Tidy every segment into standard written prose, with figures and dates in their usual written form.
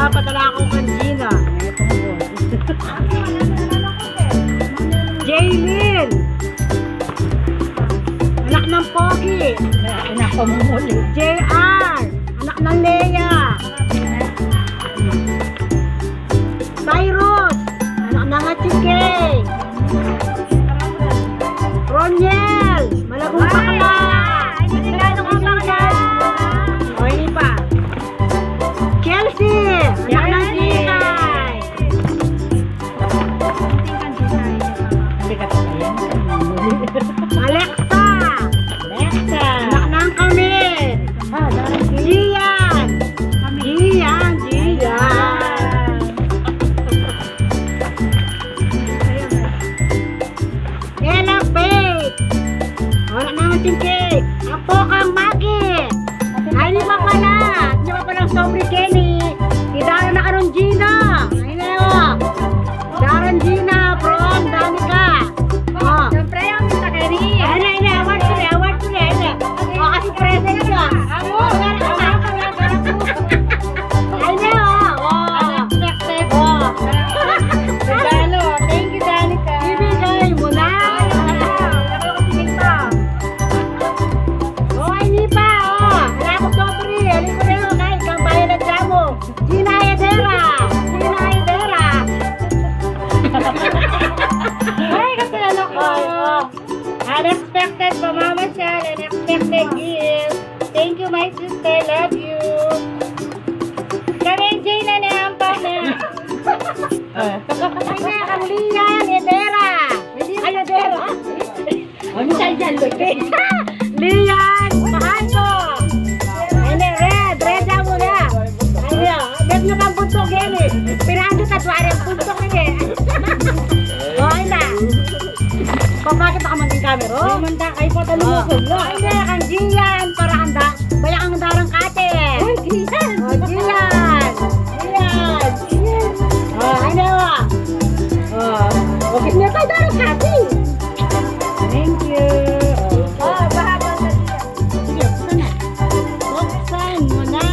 magpapadala akong kanjina. Jaylin! Anak ng Pogi. Anak ko mumuli. JR! Anak ng Leia. Cyrus! Anak ng Achike. Roniel! Malagong bakla. O, hindi pa. Chelsea! Anak ng Gikay. Alexa! Anak ng Kamil. Gian! Gian! Ella Faith! Wala naman tingkik. Ako kang Maki. Ay, di ba pala? Di ba palang sobre Kenny? Idara na karon Gina. Ay na yun. Daran Gina from Danica. Oh. Siyempre yung sa Kenny. Ay na. Award ko na. O, kasi present ka. Ay na yun. Unexpected. Oh. Regalo. Thank you, Danica. Ibigay mo na. Ay, hindi pa. Wala ko sobre. Alin ko na yun. Kahit kang bayan ng Jamo. Gina Hedera. Ay, kasi ano ko. Unexpected pamamasyal. Unexpected gift. Thank you, my sister. Love you. Kami, Jay na ang pamay. Ay na, ang Lian Hedera. Ay, Hedera. Ano siya dyan, Lupe? Lian, mahal ko. Ay na, red mo na. Ay na, bet nyo kang buntok yan eh. Pirando katwari ang buntok yan eh. O, ay na. Bakit ka man din camera? Ay, manda kayo pa talungkog. Ay na, kang Gian. Para handa. Baya ang darang kate. Ay, Gian. O, Gian. O, ay na wa. O, okay na tayo darang kate. Thank you. Sige, buksan na. Buksan mo na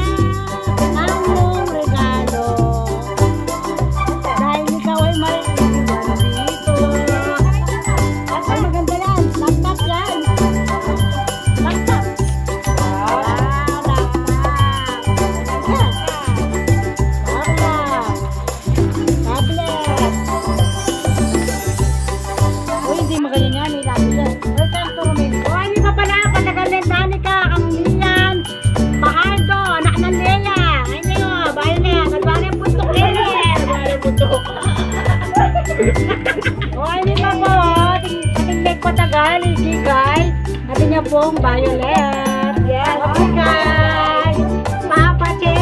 ang iyong regalo. Dahil ikaw ay may iwan dito. Ay, maganda yan. Laptop yan. Laptop. Wow, laptop. Yes. Tablet. Uy, hindi magaling yan. May tablet. Welcome to Romania. O, hindi pa pala. Patagal ng Danica, Kamilian, Pahaldo, anak ng Leia. Ay, niyo. Bahay na yan. Nagbahan yung puntok nila. Nagbahan yung puntok. O, hindi pa po. Tingnek patagal. Igigay. Sabi niya pong Violet. Yes. Igigay. Papache.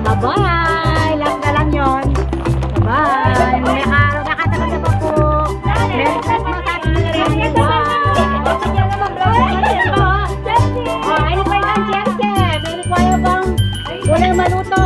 Bye-bye. Lang na lang yun. Bye. May araw nakatagal na pa po. Merry Christmas at Merry ano pa yung Chelsea? Meron pa yung bang walang maluto.